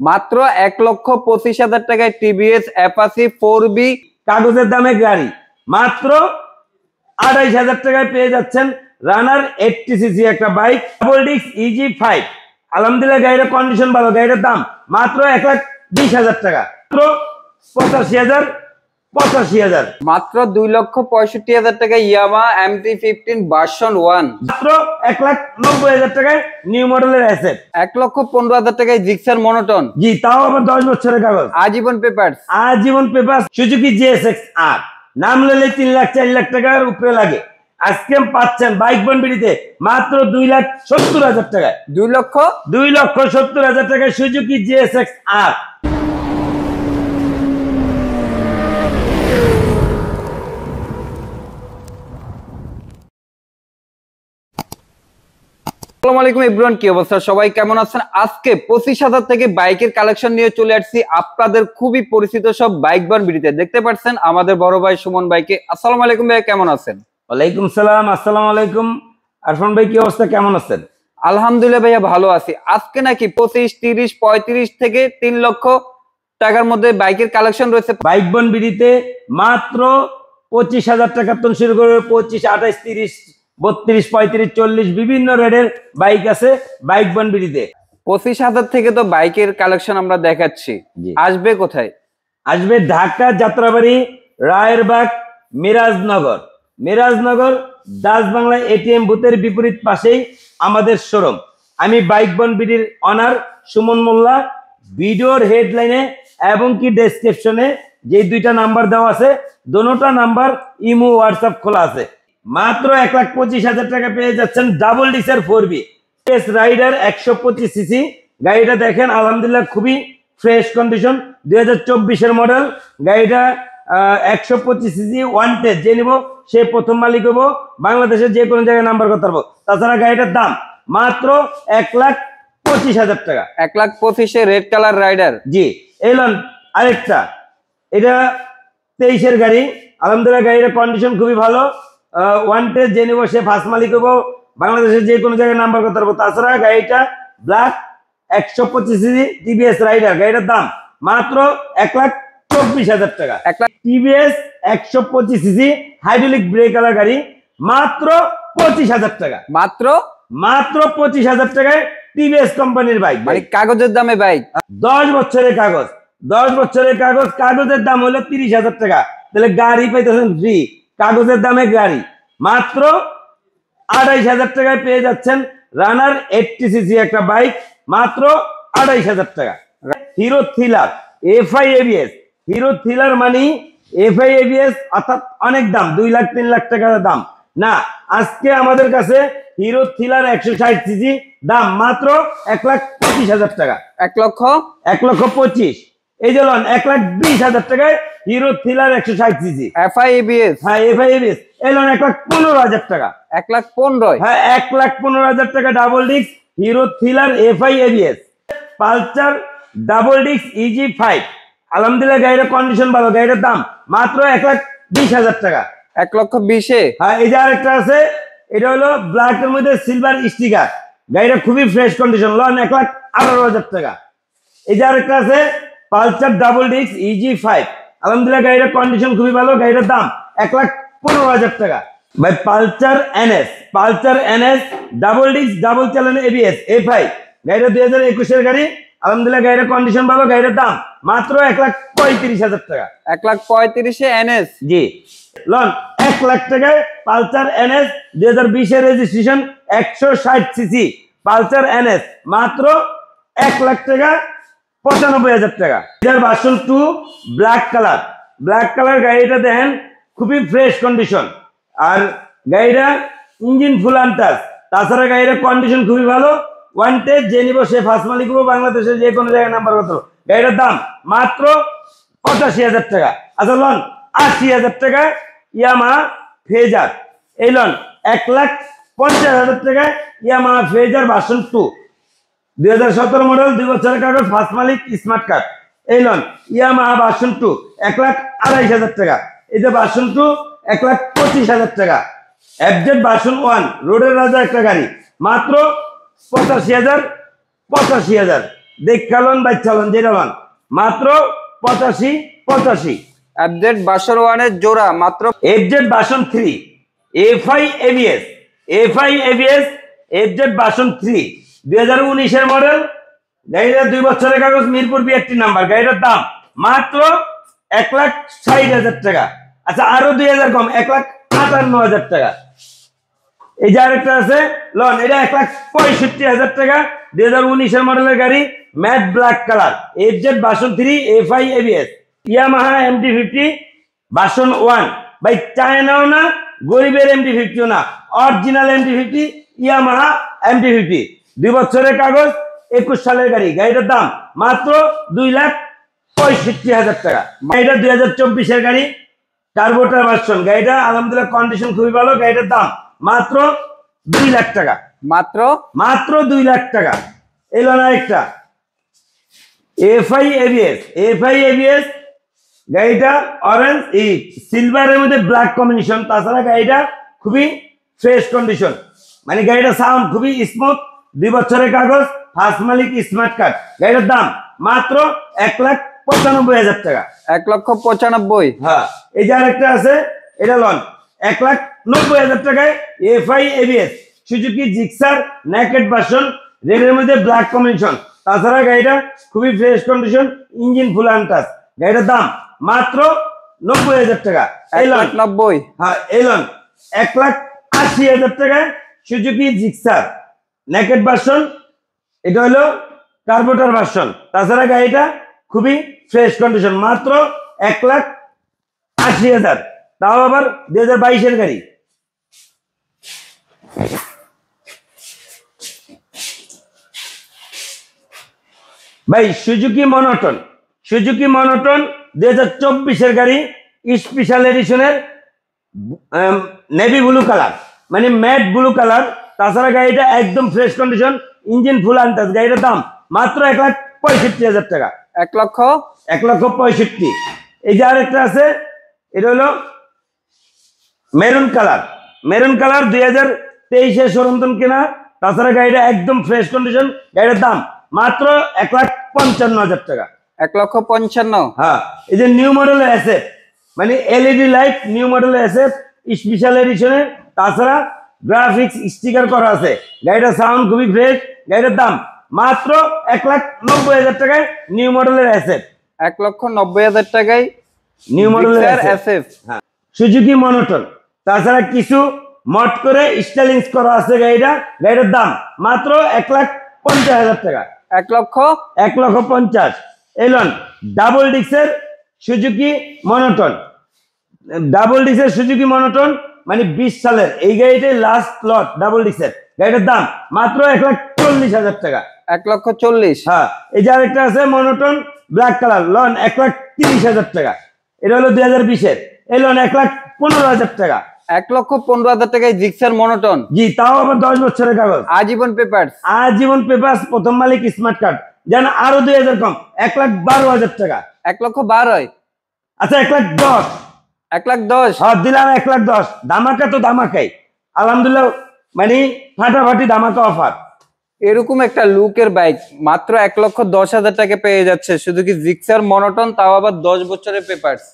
মাত্র 1,25,000 টাকায় TVS Apache 4বি কাগজের দামে গাড়ি মাত্র 28,000 টাকায় পেয়ে যাচ্ছেন রানার 80 সিসি একটা বাইক ডাবল ডিস্ক EG5। আলহামদুলিল্লাহ গাড়ির কন্ডিশন ভালো, গাড়ির দাম মাত্র 1,20,000 টাকা, মাত্র 85,000 মাত্র 2,65,000 টাকায় ইয়ামাহা MT-15 ভার্সন 1, মাত্র 1,90,000 টাকায় নিউ মডেলের অ্যাসেট, 1,15,000 টাকায় জিক্সার মনোটন, জি তাও আবার 10 বছরের কাগজ, আজীবন পেপারস, সুজুকি GSX-R নাম নিলে 3 লাখ 4 লাখ টাকার উপরে লাগে। আজকে পাচ্ছেন বাইক বনবিড়িতে মাত্র 2,70,000 টাকায়, 2,70,000 টাকায় সুজুকি GSX-R। আসসালামু আলাইকুম এভরিওয়ান, কি অবস্থা সবাই, কেমন আছেন? আজকে 25,000 থেকে বাইকের কালেকশন নিয়ে চলে আসছি আপনাদের খুবই পরিচিত সব বাইক বনবিড়িতে। দেখতে পাচ্ছেন আমাদের বড় ভাই সুমন ভাইকে। আসসালামু আলাইকুম ভাই, কেমন আছেন? ওয়ালাইকুম সালাম, আসসালামু আলাইকুম। আরফান ভাই কি অবস্থা, কেমন আছেন? আলহামদুলিল্লাহ ভাইয়া ভালো আছি। আজকে নাকি 25, 30, 35 থেকে 3 লক্ষ টাকার মধ্যে বাইকের কালেকশন রয়েছে বাইক বনবিড়িতে। মাত্র 25,000 টাকা তো শুরু করে 25, 28, 30, 32, 35, 40 বিভিন্ন রেটের বাইক আছে বাইক বনবিড়িতে। 25,000 থেকে তো বাইকের কালেকশন আমরা দেখাচ্ছি, আসবে কোথায়? আসবে ঢাকা যাত্রাবাড়ি, রায়েরবাগ, মিরাজনগর দাস বাংলা ATM বুথের বিপরীত পাশেই আমাদের শোরুম। আমি বাইক বনবিড়ির অনার সুমন মোল্লা। ভিডিওর হেডলাইনে এবং কি ডেসক্রিপশনে যে দুইটা নাম্বার দেওয়া আছে, দোনোটা নাম্বার ইমো হোয়াটসঅ্যাপ খোলা আছে। মাত্র 1,25,000 টাকা পেয়ে যাচ্ছেন ডাবল ডিসের 4বি রাইডার 125 সিসি গাড়িটা। দেখেন আলহামদুলিল্লাহ খুবই ফ্রেশ কন্ডিশন, 2024 মডেল গাড়িটা। 125 সিসি ওয়ান্টেড, যে নিব সে প্রথম মালিক হবো, বাংলাদেশের যে কোনো জায়গায় নাম্বার করতে পারবো। তাছাড়া গাড়িটার দাম মাত্র 1,25,000 টাকা। 1,25,000 রেড কালার রাইডার, জি। এলন আরেকটা, এটা 23-এর গাড়ি। আলহামদুলিল্লাহ গাড়ির কন্ডিশন খুবই ভালো, ওয়ান্টেড, যে নিব সে ফার্স্ট মালিক হবো, বাংলাদেশের যে কোনো জায়গায় নাম্বার করতে পারবো। তাছাড়া গাড়িটা ব্ল্যাক 125 সিসি টিভিএস রাইডার, গাড়িটার দাম মাত্র 1,24,000 টাকা। টিভিএস 125 সিসি হাইড্রোলিক ব্রেকার গাড়ি মাত্র 25,000 টাকা, মাত্র 25,000 টাকায় টিভিএস কোম্পানির বাইক, মানে কাগজের দামে বাইক। 10 বছরের কাগজ, 10 বছরের কাগজ, কাগজের দাম হলো 30,000 টাকা। তাহলে গাড়ি পাইতেছেন ফ্রি, কাগজের দামে গাড়ি। মাত্র 28,000 টাকায় পেয়ে যাচ্ছেন রানার 80 সিসি একটা বাইক, মাত্র 28,000 টাকা। Hero thriller FI ABS, hero thriller মানে FI ABS অর্থাৎ অনেক দাম, 2 লাখ 3 লাখ টাকার দাম না। আজকে আমাদের কাছে হিরো থ্রিলার 160 সিসি দাম মাত্র 1,25,000 টাকা, 1,25,000। এই যে 1,20,000 টাকায় hero thriller 160 CC FI ABS, হ্যাঁ FI ABS। এই 1,15,000 টাকা, 1,15,000, হ্যাঁ 1,15,000 টাকা double disc hero thriller FI ABS। Pulsar double disc EG5। আলহামদুলিল্লাহ গাড়ির কন্ডিশন ভালো, গাড়ির দাম মাত্র 1,20,000 টাকা, 1,20,000। হ্যাঁ এই যে আরেকটা আছে, এটা হলো ব্ল্যাকের মধ্যে সিলভার স্টিকার, গাড়িটা খুবই ফ্রেশ কন্ডিশন, 1,18,000 টাকা। এই যে আরেকটা আছে পালসার ডাবল ডিস্ক EG5। আলহামদুলিল্লাহ গাড়ির কন্ডিশন খুবই ভালো, গাড়ির দাম 1,15,000 টাকা। ভাই Pulsar NS double disc double channel ABS FI, গাড়িটা 2021-এর গাড়ি। আলহামদুলিল্লাহ গাড়ির কন্ডিশন ভালো, গাড়ির দাম মাত্র 1,35,000 টাকা, 1,35,000 NS, জি। 1 লাখ টাকায় পালসার NS 2020-এর রেজিস্ট্রেশন 160 সিসি পালসার NS মাত্র 1 লাখ টাকা 95,000 টাকা। ভার্সন 2 ব্ল্যাক কালার গাড়িটা দেখেন খুবই ফ্রেশ কন্ডিশন, আর গাড়িটা ইঞ্জিন ফুল আনটাচ। তাছাড়া গাড়ির কন্ডিশন খুবই ভালো, ওয়ান্টেড, যে নিব সে ফার্স্ট মালিক হবো, বাংলাদেশের যে কোনো জায়গায় নাম্বার করতে হবে। গাড়িটার দাম মাত্র 85,000 টাকা। আচ্ছা 80,000 টাকা ইয়ামাহা ফেজার। এই 1,50,000 টাকায় ইয়ামাহা ফেজার ভার্সন 2 2017 মডেল, 2 বছরের কাগজ, ফার্স্ট মালিক, স্মার্ট কার্ড। এই ইয়ামাহা ভার্সন 2 1,28,000 টাকা। এই যে ভার্সন 2 1,25,000 টাকা। FZ ভার্সন 1 রোডের রাজা একটা গাড়ি, মাত্র 85,000। দেখালন বাচ্চালন যেটা লন মাত্র 85 আপডেট বাসর ওয়ানের জোড়া মাত্র FZ version 3 FI ABS FZ version 3 2019 এর মডেল। গাড়িটার 2 বছরের কাগজ, মিরপুর বিআরটি নাম্বার। গাড়িটার দাম মাত্র 1,60,000 টাকা। আচ্ছা আরো 2,000 কম, 1,58,000 টাকা। এই যে আরেকটা আছে লন, এটা 1,65,000 টাকা। 2019 এর মডেলের গাড়ি, matte black colour, FZ version 3 FI ABS, Yamaha MT-50 version 1। ভাই চায়নাও না, গরিবের MT-50 না, অরিজিনাল MT-50, ইয়ামাহা MT-50। 2 বছরের কাগজ, 21 সালের গাড়ি। গাড়িটার দাম মাত্র 2,65,000 টাকা। গাড়িটা 2024 এর গাড়ি, টার্বোটার ভার্সন। গাড়িটা আলহামদুলিল্লাহ কন্ডিশন খুবই ভালো। গাড়িটার দাম মাত্র 2 লাখ টাকা। মাত্র 2 লাখ টাকা। এলো না একটা এফআই এবিএস। গাড়িটা অরেঞ্জ সিলভারের মধ্যে ব্ল্যাক কম্বিনেশন। তাছাড়া গাড়িটা খুবই ফ্রেশ কন্ডিশন, মানে গাড়িটা সাউন্ড খুবই স্মুথ। 2 বছরের কাগজ, ফার্স্ট মালিক, স্মার্ট কার্ড। গাড়িটার দাম মাত্র 1,95,000 টাকা। 1,95,000। হ্যাঁ, এই যে আরেকটা আছে, এটা লন 1,90,000 টাকায় FI ABS Suzuki Gixxer naked version, রেডের মধ্যে ব্ল্যাক কম্বিনেশন। তাছাড়া গাড়িটা খুবই fresh condition, engine full untouch. গাড়িটার দাম মাত্র 90,000 টাকা। 1,90,000। হ্যাঁ, এলন 1,80,000 টাকায় সুজুকি জিক্সার নেকেড ভার্সন। এটা হলো কার্বোটার ভার্সন। তাছাড়া গাড়িটা খুবই ফ্রেশ কন্ডিশন, মাত্র 1,80,000। তাও আবার 2022 এর গাড়ি। ভাই সুজুকি মনোটন 2024 এর গাড়ি, স্পেশাল এডিশনের, নেভি ব্লু কালার, মানে ম্যাট ব্লু কালার। তাছাড়া গাড়িটা একদম fresh condition, engine full untouch. গাড়িটার দাম মাত্র 1,65,000 টাকা। 1,65,000। এই যে আরেকটা আছে, এটা হলো মেরুন কালার 2023 এর শোরুম কেনা। তাছাড়া গাড়িটা একদম ফ্রেশ কন্ডিশন। গাড়ির দাম মাত্র 1,55,000 টাকা। 1,55,000। হ্যাঁ, এই যে নিউ মডেলের অ্যাসেট, মানে এলইডি লাইট, নিউ মডেলের অ্যাসেট, স্পেশাল এডিশনের। তাছাড়া গ্রাফিক্স স্টিকার করা আছে। গাড়িটার সাউন্ড খুবই ফ্রেশ। গাড়িটার দাম মাত্র 1,90,000 টাকায় নিউ মডেলের অ্যাসেট। 1,90,000 টাকায় নিউ মডেলের অ্যাসেস। হ্যাঁ, সুজুকি মনোটন। তাছাড়া কিছু মড করে স্টাইলিংস করা আছে গাড়িটা। গাড়িটার দাম মাত্র 1,50,000 টাকা। 1,50,000। এলন ডাবল ডিক্সের সুজুকি মনোটন, মানে 20 সালের এই গাড়িটাই লাস্ট লট ডাবল ডিক্সের। গাড়িটার দাম মাত্র 1,40,000 টাকা। 1,40,000। হ্যাঁ, এই যে আরেকটা আছে মনোটন ব্ল্যাক কালার, লন 1,30,000 টাকা। এটা হলো 2020 এর। এই লন 1,15,000 টাকা। 1,15,000 টাকায় জিক্সার মনোটন। জি, তাও আবার 10 বছরের কাগজ, আজীবন পেপারস, প্রথম মালিক, স্মার্ট কার্ড। যেন আরো 2,000 কম, 1,12,000 টাকা। 1,12,000। আচ্ছা 1,10,000। 1,10,000। হ্যাঁ, দিলাম 1,10,000। ধামাকা তো ধামাকাই, আলহামদুলিল্লাহ, মানে ফাটাফাটি ধামাকা অফার। এরকম একটা লুকের বাইক মাত্র 1,10,000 টাকা পেয়ে যাচ্ছে সুজুকি জিক্সার মনোটন, তাও আবার 10 বছরের পেপারস।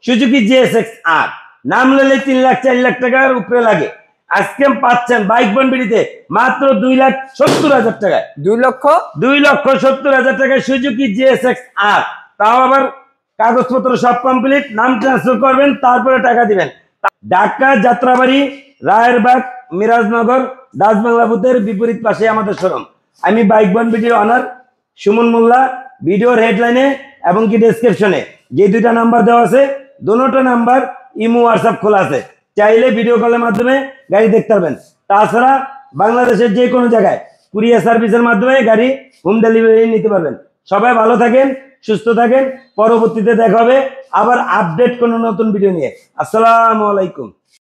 সুজুকি GSX R নাম নিলে 3 লাখ 4 লাখ টাকার উপরে লাগে। আজকে পাচ্ছেন বাইক বনবিড়িতে মাত্র 2,70,000 টাকায়। 2,70,000 টাকায় সুজুকি GSX R। তাও আবার কাগজপত্র সব কমপ্লিট, নাম ট্রান্সফার করবেন, তারপরে টাকা দিবেন। ঢাকা যাত্রাবাড়ি, রায়েরবাগ, মিরাজনগর, দাস বাংলা বুথের বিপরীত পাশে আমাদের শোরুম। আমি বাইক বনবিড়ির অনার সুমন মোল্লা। ভিডিওর হেডলাইনে এবং কি ডেসক্রিপশনে যে 2টা নাম্বার দেওয়া আছে, দুটো নাম্বার ইমো হোয়াটসঅ্যাপ খোলা আছে। চাইলে ভিডিও কলের মাধ্যমে গাড়ি দেখতে পারবেন। তাছাড়া বাংলাদেশের যে কোনো জায়গায় কুরিয়ার সার্ভিসের মাধ্যমে গাড়ি হোম ডেলিভারি নিতে পারবেন। সবাই ভালো থাকেন, সুস্থ থাকেন। পরবর্তীতে দেখা হবে আবার আপডেট কোনো নতুন ভিডিও নিয়ে। আসসালামু আলাইকুম।